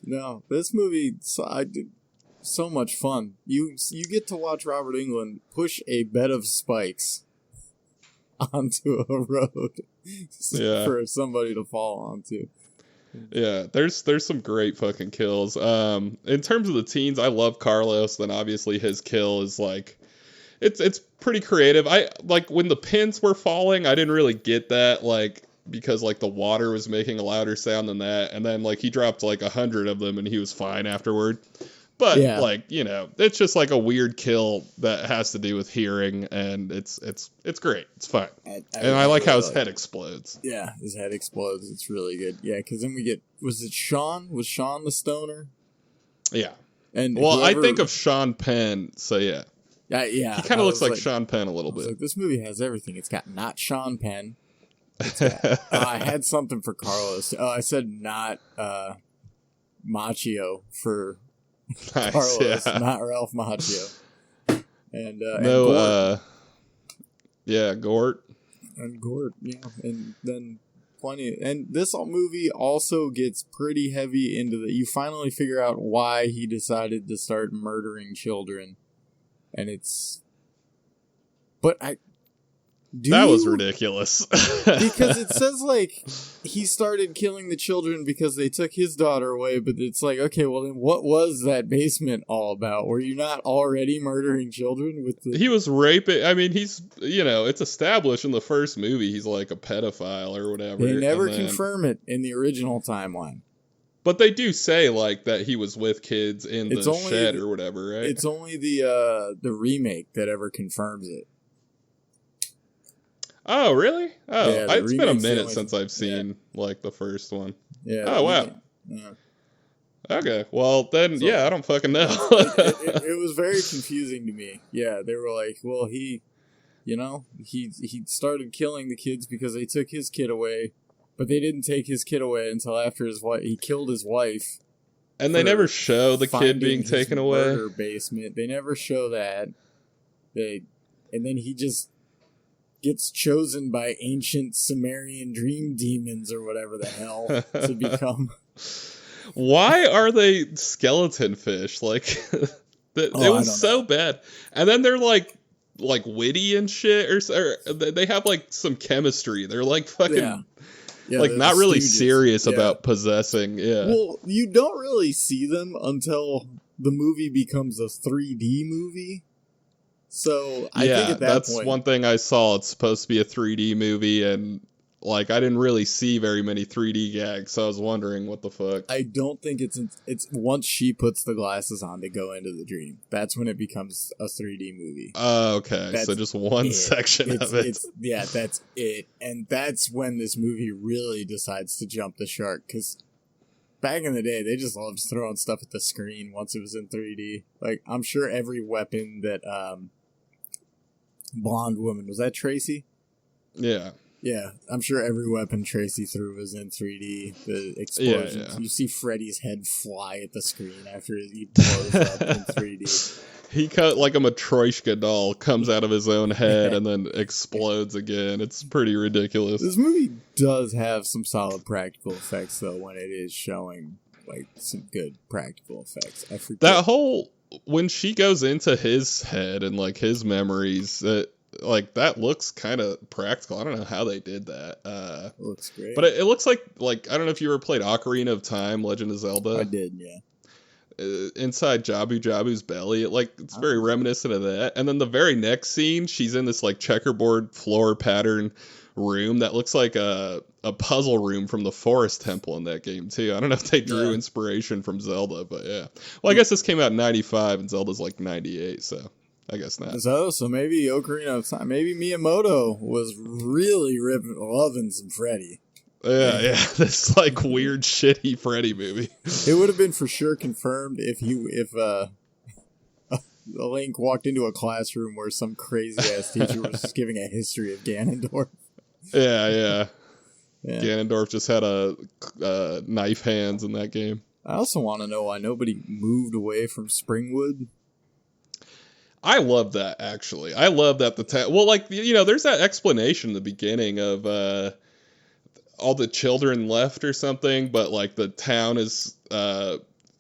[SPEAKER 2] No, this movie, so much fun. You get to watch Robert Englund push a bed of spikes onto a road for somebody to fall onto.
[SPEAKER 1] Yeah, there's some great fucking kills. In terms of the teens, I love Carlos. Then obviously his kill is like, it's pretty creative. I like when the pins were falling. I didn't really get that, like, because like the water was making a louder sound than that, and then like he dropped like 100 of them and he was fine afterward. But like, it's just like a weird kill that has to do with hearing, and it's great. It's fine. And I like how his head explodes.
[SPEAKER 2] Yeah, his head explodes. It's really good. Yeah, because then we get, was it Sean? Was Sean the stoner?
[SPEAKER 1] Yeah.
[SPEAKER 2] And
[SPEAKER 1] I think of Sean Penn, so yeah.
[SPEAKER 2] Yeah.
[SPEAKER 1] He kind of looks like Sean Penn a little bit.
[SPEAKER 2] Like, this movie has everything. It's got not Sean Penn. I had something for Carlos. I said not Macchio for
[SPEAKER 1] nice,
[SPEAKER 2] Carlos, not Ralph Macchio. And
[SPEAKER 1] Gort.
[SPEAKER 2] And Gort, and then plenty. And this movie also gets pretty heavy into you finally figure out why he decided to start murdering children. And
[SPEAKER 1] that was ridiculous.
[SPEAKER 2] Because it says, like, he started killing the children because they took his daughter away, but it's like, okay, well then what was that basement all about? Were you not already murdering children with the...
[SPEAKER 1] He was raping... I mean, he's, it's established in the first movie he's like a pedophile or whatever.
[SPEAKER 2] They never confirm it in the original timeline.
[SPEAKER 1] But they do say, like, that he was with kids in the shed or whatever, right?
[SPEAKER 2] It's only the remake that ever confirms it.
[SPEAKER 1] Oh, really? Oh, yeah, it's been a minute since I've seen, like, the first one.
[SPEAKER 2] Yeah.
[SPEAKER 1] Oh, wow.
[SPEAKER 2] Yeah.
[SPEAKER 1] Okay, well, then, I don't fucking know.
[SPEAKER 2] it was very confusing to me. Yeah, they were like, well, he started killing the kids because they took his kid away, But they didn't take his kid away until after he killed his wife.
[SPEAKER 1] And they never show the kid being taken away.
[SPEAKER 2] Murder basement. They never show that. And then he just gets chosen by ancient Sumerian dream demons or whatever the hell to become.
[SPEAKER 1] Why are they skeleton fish? Like, it was so bad. And then they're like witty and shit, or they have like some chemistry. They're like fucking. Yeah, like not really serious about possessing. Yeah.
[SPEAKER 2] Well, you don't really see them until the movie becomes a 3D movie. So I think at that point,
[SPEAKER 1] one thing I saw. It's supposed to be a 3D movie, and like I didn't really see very many 3D gags, so I was wondering what the fuck.
[SPEAKER 2] I don't think it's once she puts the glasses on to go into the dream. That's when it becomes a 3D movie.
[SPEAKER 1] Oh, okay. So just one section of it.
[SPEAKER 2] That's it. And that's when this movie really decides to jump the shark, because back in the day, they just loved throwing stuff at the screen once it was in 3D. Like, I'm sure every weapon that blonde woman, was that Tracy?
[SPEAKER 1] Yeah.
[SPEAKER 2] Yeah, I'm sure every weapon Tracy threw was in 3D. The explosions. Yeah. You see Freddy's head fly at the screen after he blows up in 3D.
[SPEAKER 1] He cut like a Matryoshka doll, comes out of his own head and then explodes again. It's pretty ridiculous.
[SPEAKER 2] This movie does have some solid practical effects, though, when it is showing like some good practical effects. I forget.
[SPEAKER 1] That whole, when she goes into his head and like his memories, like that looks kind of practical. I don't know how they did that.
[SPEAKER 2] It looks great,
[SPEAKER 1] but it looks like I don't know if you ever played Ocarina of Time, Legend of Zelda.
[SPEAKER 2] I did, yeah.
[SPEAKER 1] Inside Jabu's belly, it's very reminiscent of that. And then the very next scene, she's in this like checkerboard floor pattern room that looks like a puzzle room from the Forest Temple in that game too. I don't know if they drew inspiration from Zelda, but yeah. Well, I guess this came out in 95 and Zelda's like 98, so I guess not.
[SPEAKER 2] So maybe Ocarina of Time, maybe Miyamoto was really loving some Freddy.
[SPEAKER 1] Yeah, this like weird shitty Freddy movie.
[SPEAKER 2] It would have been for sure confirmed if Link walked into a classroom where some crazy ass teacher was just giving a history of Ganondorf.
[SPEAKER 1] Yeah. Ganondorf just had a knife hands in that game.
[SPEAKER 2] I also want to know why nobody moved away from Springwood.
[SPEAKER 1] I love that, actually. I love that there's that explanation in the beginning of all the children left or something, but like the town is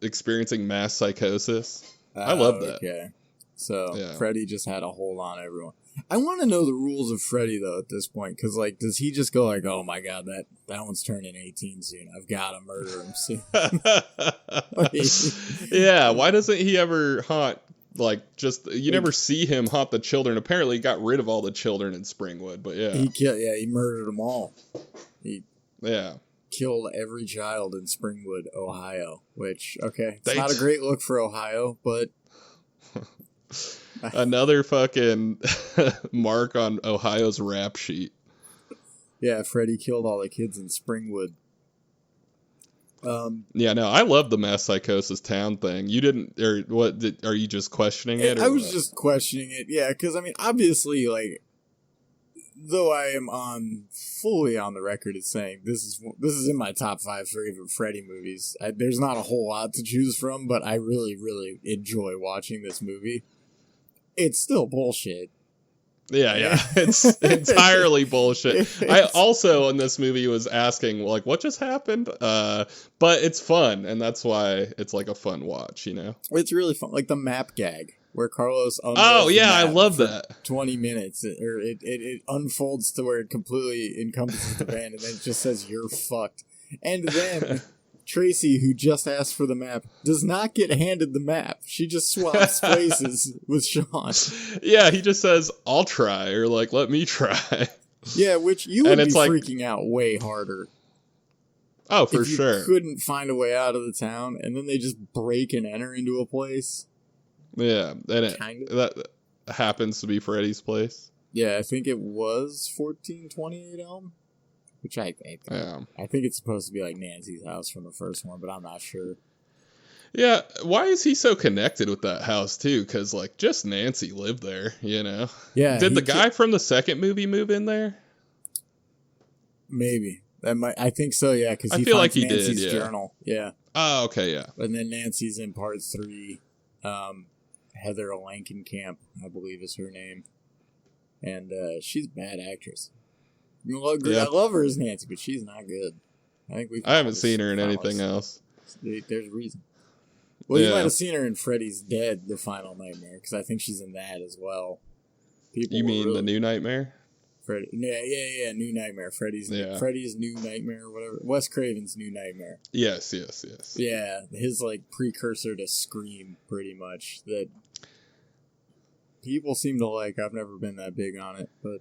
[SPEAKER 1] experiencing mass psychosis. I love that.
[SPEAKER 2] Okay. So Freddy just had a hold on everyone. I want to know the rules of Freddy, though, at this point, because like, does he just go like, oh my god, that one's turning 18 soon, I've got to murder him soon?
[SPEAKER 1] Yeah, why doesn't he ever haunt, you never see him haunt the children? Apparently he got rid of all the children in Springwood, but
[SPEAKER 2] he murdered them all. He
[SPEAKER 1] Yeah.
[SPEAKER 2] Killed every child in Springwood, Ohio, which, okay, it's not a great look for Ohio, but...
[SPEAKER 1] Another fucking mark on Ohio's rap sheet.
[SPEAKER 2] Yeah, Freddy killed all the kids in Springwood.
[SPEAKER 1] Yeah, no, I love the mass psychosis town thing. You didn't, or what, are you just questioning it?
[SPEAKER 2] I was just questioning it, yeah, because, I mean, obviously, like, though I am fully on the record as saying this is in my top 5 favorite Freddy movies. There's not a whole lot to choose from, but I really, really enjoy watching this movie. It's still bullshit.
[SPEAKER 1] Yeah, it's entirely bullshit. I also in this movie was asking like, what just happened? But it's fun, and that's why it's like a fun watch, you know.
[SPEAKER 2] It's really fun, like the map gag where Carlos.
[SPEAKER 1] I love that.
[SPEAKER 2] 20 minutes, or it unfolds to where it completely encompasses the band, and then it just says "you're fucked," and then. Tracy, who just asked for the map, does not get handed the map. She just swaps places with Sean.
[SPEAKER 1] Yeah, he just says, I'll try, or like, let me try.
[SPEAKER 2] Yeah, which you would be freaking out way harder.
[SPEAKER 1] Oh, for sure.
[SPEAKER 2] You couldn't find a way out of the town, and then they just break and enter into a place.
[SPEAKER 1] Yeah, and that happens to be Freddy's place.
[SPEAKER 2] Yeah, I think it was 1428 Elm. Which I think it's supposed to be like Nancy's house from the first one, but I'm not sure.
[SPEAKER 1] Yeah, why is he so connected with that house too? Because like just Nancy lived there, you know.
[SPEAKER 2] Yeah.
[SPEAKER 1] Did the guy from the second movie move in there?
[SPEAKER 2] Maybe. I think so, yeah, because
[SPEAKER 1] I feel like he
[SPEAKER 2] Nancy's
[SPEAKER 1] did, yeah.
[SPEAKER 2] journal. Yeah.
[SPEAKER 1] Oh, okay, yeah.
[SPEAKER 2] And then Nancy's in part 3. Heather Langenkamp, I believe is her name. And she's a bad actress. I love her as Nancy, but she's not good. I
[SPEAKER 1] haven't seen her in anything else.
[SPEAKER 2] There's a reason. Well, you might have seen her in Freddy's Dead, The Final Nightmare, because I think she's in that as well.
[SPEAKER 1] You mean the New Nightmare?
[SPEAKER 2] Freddy, yeah, New Nightmare. Freddy's New Nightmare, or whatever. Wes Craven's New Nightmare.
[SPEAKER 1] Yes.
[SPEAKER 2] Yeah, his precursor to Scream, pretty much. That people seem to like. I've never been that big on it, but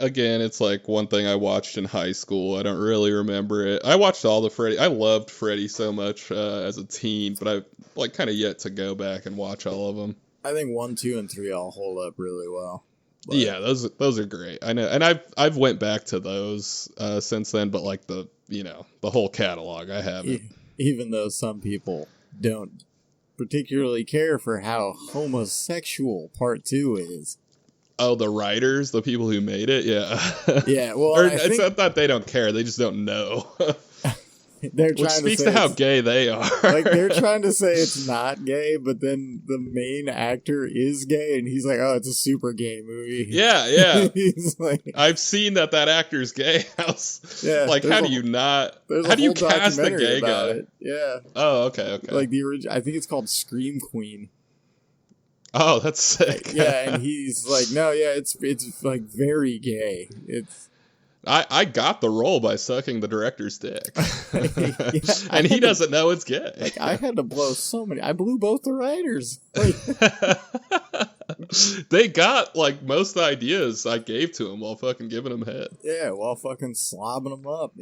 [SPEAKER 1] again, it's one thing I watched in high school. I don't really remember it. I watched all the Freddy. I loved Freddy so much as a teen, but I've kind of yet to go back and watch all of them.
[SPEAKER 2] I think 1, 2, and 3 all hold up really well.
[SPEAKER 1] But yeah, those are great. I know, and I've went back to those since then. But the whole catalog, I haven't.
[SPEAKER 2] Even though some people don't particularly care for how homosexual Part 2 is.
[SPEAKER 1] Oh, the writers, the people who made it, yeah.
[SPEAKER 2] Yeah, well,
[SPEAKER 1] it's not that they don't care; they just don't know.
[SPEAKER 2] They're trying
[SPEAKER 1] Which speaks to how gay they are.
[SPEAKER 2] They're trying to say it's not gay, but then the main actor is gay, and he's like, "Oh, it's a super gay movie."
[SPEAKER 1] Yeah.
[SPEAKER 2] He's like,
[SPEAKER 1] I've seen that actor's gay.
[SPEAKER 2] Yeah.
[SPEAKER 1] How do you not? How do you cast a gay guy?
[SPEAKER 2] It. Yeah.
[SPEAKER 1] Oh, okay.
[SPEAKER 2] The original, I think it's called Scream Queen.
[SPEAKER 1] Oh, that's sick.
[SPEAKER 2] Yeah, and he's like, "No, yeah, it's very gay. It's."
[SPEAKER 1] I got the role by sucking the director's dick. And he doesn't know it's gay.
[SPEAKER 2] I had to blow so many. I blew both the writers.
[SPEAKER 1] They got most of the ideas I gave to him while fucking giving him head.
[SPEAKER 2] Yeah, while fucking slobbing them up,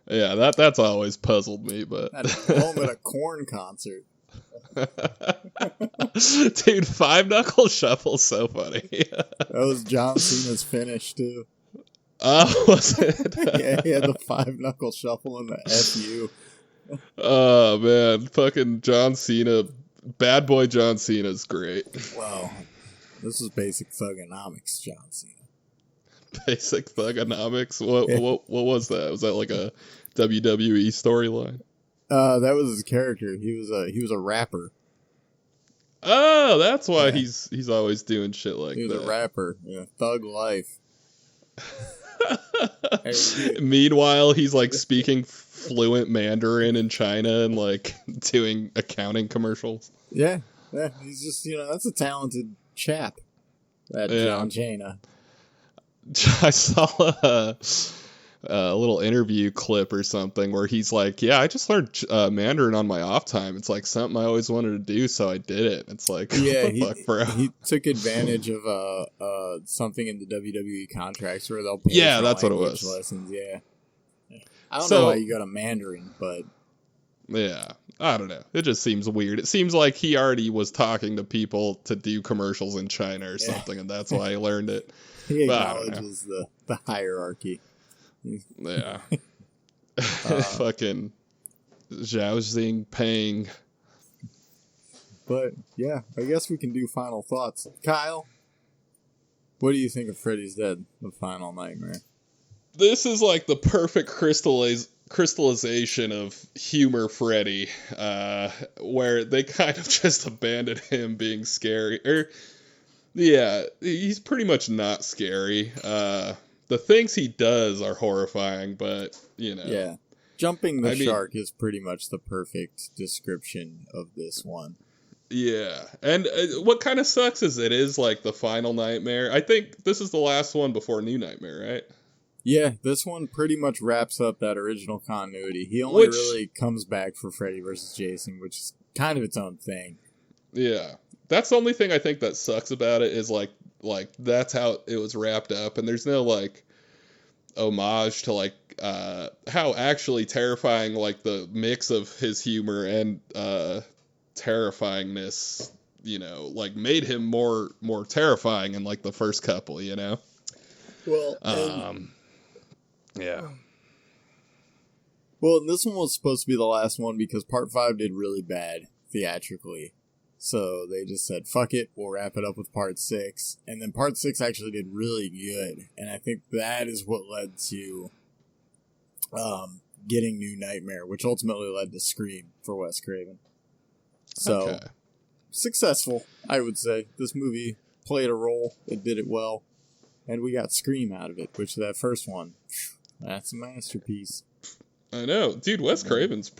[SPEAKER 1] Yeah, that's always puzzled me, but
[SPEAKER 2] at home at a Korn concert.
[SPEAKER 1] Dude, Five Knuckle Shuffle's so funny.
[SPEAKER 2] That was John Cena's finish too.
[SPEAKER 1] Oh, was it?
[SPEAKER 2] Yeah, he had the 5 Knuckle Shuffle and the FU.
[SPEAKER 1] Oh man, fucking John Cena, bad boy John Cena's great.
[SPEAKER 2] Wow, this is basic thugonomics, John Cena.
[SPEAKER 1] Basic thugonomics. What was that? Was that a WWE storyline?
[SPEAKER 2] That was his character. He was a rapper.
[SPEAKER 1] Oh, that's why he's always doing shit like that.
[SPEAKER 2] He was a rapper. Yeah, thug life.
[SPEAKER 1] Meanwhile, he's speaking fluent Mandarin in China and doing accounting commercials.
[SPEAKER 2] Yeah. He's just that's a talented chap. That John Cena.
[SPEAKER 1] I saw a little interview clip or something where he's like, "Yeah, I just learned Mandarin on my off time. It's something I always wanted to do, so I did it." It's what the fuck, bro?
[SPEAKER 2] He took advantage of something in the WWE contracts where they'll pay for
[SPEAKER 1] that's what it was.
[SPEAKER 2] Lessons. Yeah. I don't know why you go to Mandarin, but
[SPEAKER 1] yeah, I don't know. It just seems weird. It seems like he already was talking to people to do commercials in China or something, and that's why he learned it.
[SPEAKER 2] He acknowledges the hierarchy.
[SPEAKER 1] Yeah. Fucking Zhao Xing.
[SPEAKER 2] But yeah, I guess we can do final thoughts. Kyle, what do you think of Freddy's Dead, The Final Nightmare?
[SPEAKER 1] This is the perfect crystallization of humor Freddy, where they kind of just abandoned him being scary. Yeah, he's pretty much not scary. The things he does are horrifying, but,
[SPEAKER 2] Yeah. Jumping the shark is pretty much the perfect description of this one.
[SPEAKER 1] Yeah. And what kind of sucks is it is the final nightmare. I think this is the last one before New Nightmare, right?
[SPEAKER 2] Yeah, this one pretty much wraps up that original continuity. He only really comes back for Freddy vs. Jason, which is kind of its own thing.
[SPEAKER 1] Yeah. That's the only thing I think that sucks about it is that's how it was wrapped up, and there's no homage to how actually terrifying the mix of his humor and terrifyingness made him more terrifying in the first couple,
[SPEAKER 2] Well,
[SPEAKER 1] yeah.
[SPEAKER 2] Well, this one was supposed to be the last one because Part 5 did really bad theatrically. So they just said, fuck it, we'll wrap it up with part 6. And then part 6 actually did really good. And I think that is what led to getting New Nightmare, which ultimately led to Scream for Wes Craven. So, successful, I would say. This movie played a role. It did it well. And we got Scream out of it, which that first one, that's a masterpiece.
[SPEAKER 1] I know. Dude, Wes Craven's,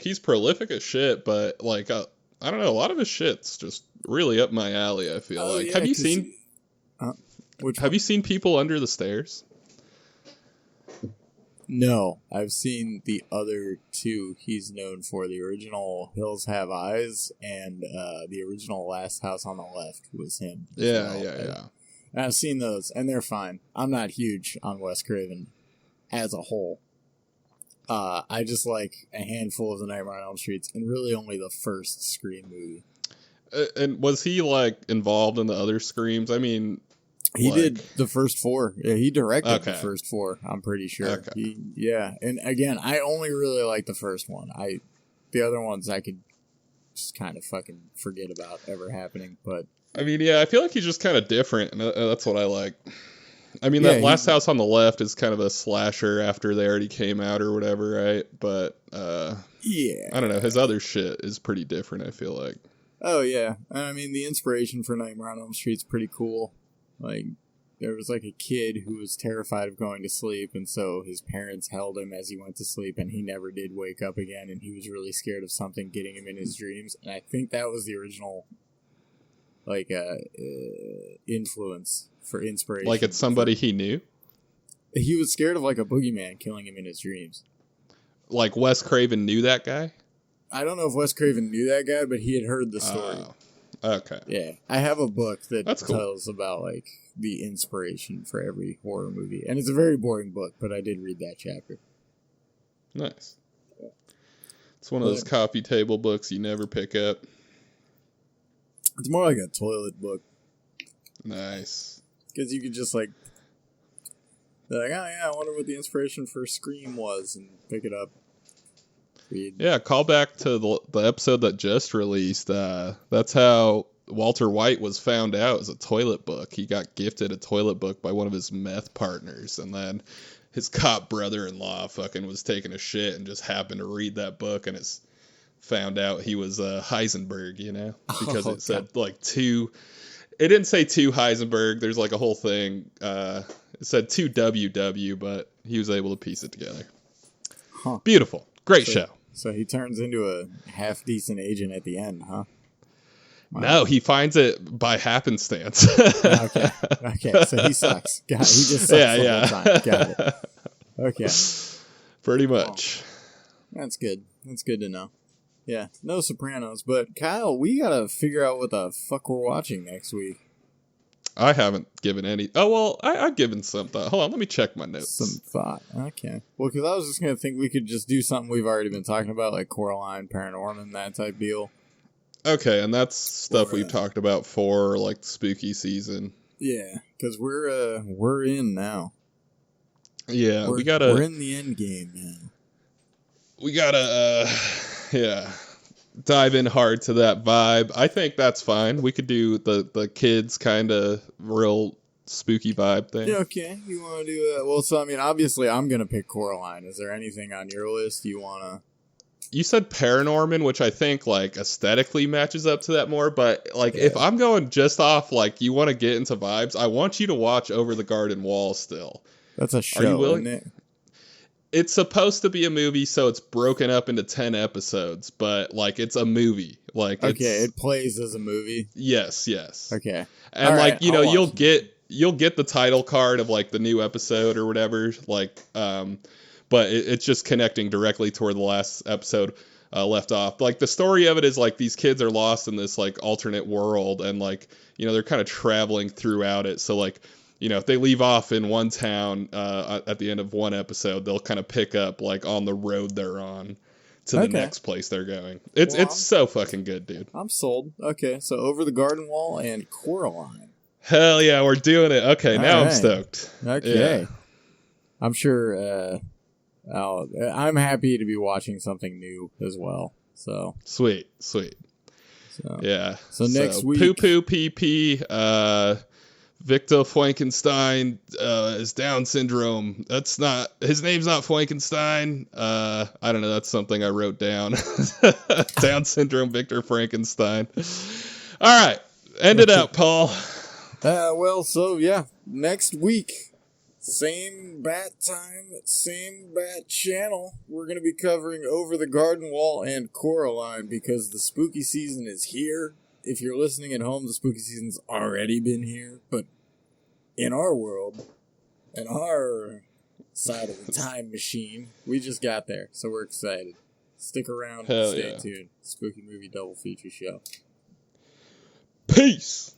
[SPEAKER 1] he's prolific as shit, but, like, I don't know, a lot of his shit's just really up my alley, I feel like.
[SPEAKER 2] Yeah,
[SPEAKER 1] have you seen... Have you seen People Under the Stairs?
[SPEAKER 2] No, I've seen the other two he's known for. The original Hills Have Eyes and the original Last House on the Left was him.
[SPEAKER 1] Yeah.
[SPEAKER 2] And I've seen those, and they're fine. I'm not huge on Wes Craven as a whole. I just like a handful of the Nightmare on Elm Streets, and really only the first Scream movie.
[SPEAKER 1] And was he, like, involved in the other Screams? I mean...
[SPEAKER 2] He did the first 4. Yeah, he directed the first 4, I'm pretty sure.
[SPEAKER 1] Okay.
[SPEAKER 2] And again, I only really like the first one. The other ones I could just kind of fucking forget about ever happening, but...
[SPEAKER 1] I mean, yeah, I feel like he's just kind of different, and that's what I like. I mean, that Last House on the Left is kind of a slasher after they already came out or whatever, right? But,
[SPEAKER 2] yeah.
[SPEAKER 1] I don't know, his other shit is pretty different, I feel like.
[SPEAKER 2] Oh, yeah. I mean, the inspiration for Nightmare on Elm Street's pretty cool. Like, there was, like, a kid who was terrified of going to sleep, and so his parents held him as he went to sleep, and he never did wake up again, and he was really scared of something getting him in his dreams. And I think that was the original... like influence for inspiration.
[SPEAKER 1] Like it's somebody he knew?
[SPEAKER 2] He was scared of like a boogeyman killing him in his dreams.
[SPEAKER 1] Like Wes Craven knew that guy?
[SPEAKER 2] I don't know if Wes Craven knew that guy, but he had heard the story.
[SPEAKER 1] Okay.
[SPEAKER 2] Yeah. I have a book that
[SPEAKER 1] That's cool.
[SPEAKER 2] tells about like the inspiration for every horror movie. And it's a very boring book, but I did read that chapter.
[SPEAKER 1] Nice. It's one of those coffee table books you never pick up.
[SPEAKER 2] It's more like a toilet book.
[SPEAKER 1] Nice.
[SPEAKER 2] Because you could just like... They're like, oh yeah, I wonder what the inspiration for Scream was, and pick it up. Read.
[SPEAKER 1] Yeah, call back to the episode that just released. That's how Walter White was found out as a toilet book. He got gifted a toilet book by one of his meth partners, and then his cop brother-in-law fucking was taking a shit and just happened to read that book, and it's found out he was Heisenberg, you know, because it said like two. It didn't say two Heisenberg. There's like a whole thing. It said 2 WW, but he was able to piece it together.
[SPEAKER 2] Huh.
[SPEAKER 1] Beautiful. Great show.
[SPEAKER 2] So he turns into a half-decent agent at the end, huh?
[SPEAKER 1] Wow. No, he finds it by happenstance.
[SPEAKER 2] Okay, so he sucks. He just sucks the whole time. Got it. Okay.
[SPEAKER 1] Pretty much.
[SPEAKER 2] That's good. That's good to know. Yeah, no Sopranos, but Kyle, we gotta figure out what the fuck we're watching next week.
[SPEAKER 1] I haven't given any... Oh, well, I've given some thought. Hold on, let me check my notes.
[SPEAKER 2] Some thought. Okay. Well, because I was just going to think we could just do something we've already been talking about, like Coraline, Paranorman, that type deal.
[SPEAKER 1] Okay, and that's stuff we've talked about for, like, the spooky season.
[SPEAKER 2] Yeah, because we're in now.
[SPEAKER 1] Yeah,
[SPEAKER 2] we're in the end game now.
[SPEAKER 1] We gotta, dive in hard to that vibe. I think that's fine. We could do the kids kind of real spooky vibe thing.
[SPEAKER 2] Yeah, okay. You want to do that? Well, so, I mean, obviously, I'm going to pick Coraline. Is there anything on your list you want to...
[SPEAKER 1] You said Paranorman, which I think, like, aesthetically matches up to that more, but, like, if I'm going just off, like, you want to get into vibes, I want you to watch Over the Garden Wall still.
[SPEAKER 2] That's a show,
[SPEAKER 1] Are you willing?
[SPEAKER 2] isn't it?
[SPEAKER 1] It's supposed to be a movie, so it's broken up into 10 episodes, but, like, it's a movie. Like,
[SPEAKER 2] okay, it plays as a movie?
[SPEAKER 1] Yes.
[SPEAKER 2] Okay.
[SPEAKER 1] And,
[SPEAKER 2] all
[SPEAKER 1] like,
[SPEAKER 2] right,
[SPEAKER 1] you know, you'll get the title card of, like, the new episode or whatever, like, but it's just connecting directly to where the last episode left off. Like, the story of it is, like, these kids are lost in this, like, alternate world, and, like, you know, they're kind of traveling throughout it, so, like, you know, if they leave off in one town at the end of one episode, they'll kind of pick up, like, on the road they're on to the next place they're going. It's so fucking good, dude.
[SPEAKER 2] I'm sold. Okay, so Over the Garden Wall and Coraline.
[SPEAKER 1] Hell yeah, we're doing it. Okay, now I'm stoked.
[SPEAKER 2] Okay.
[SPEAKER 1] Yeah.
[SPEAKER 2] I'm sure I'm happy to be watching something new as well. So
[SPEAKER 1] Sweet.
[SPEAKER 2] So next week,
[SPEAKER 1] poo poo pee pee. Victor Frankenstein is Down syndrome. That's not his name's not Frankenstein. I don't know. That's something I wrote down. Down syndrome, Victor Frankenstein. All right, end it out, Paul.
[SPEAKER 2] Next week, same bat time, same bat channel. We're going to be covering Over the Garden Wall and Coraline because the spooky season is here. If you're listening at home, the spooky season's already been here, but in our world, in our side of the time machine, we just got there, so we're excited. Stick around and stay tuned. Spooky Movie Double Feature Show.
[SPEAKER 1] Peace!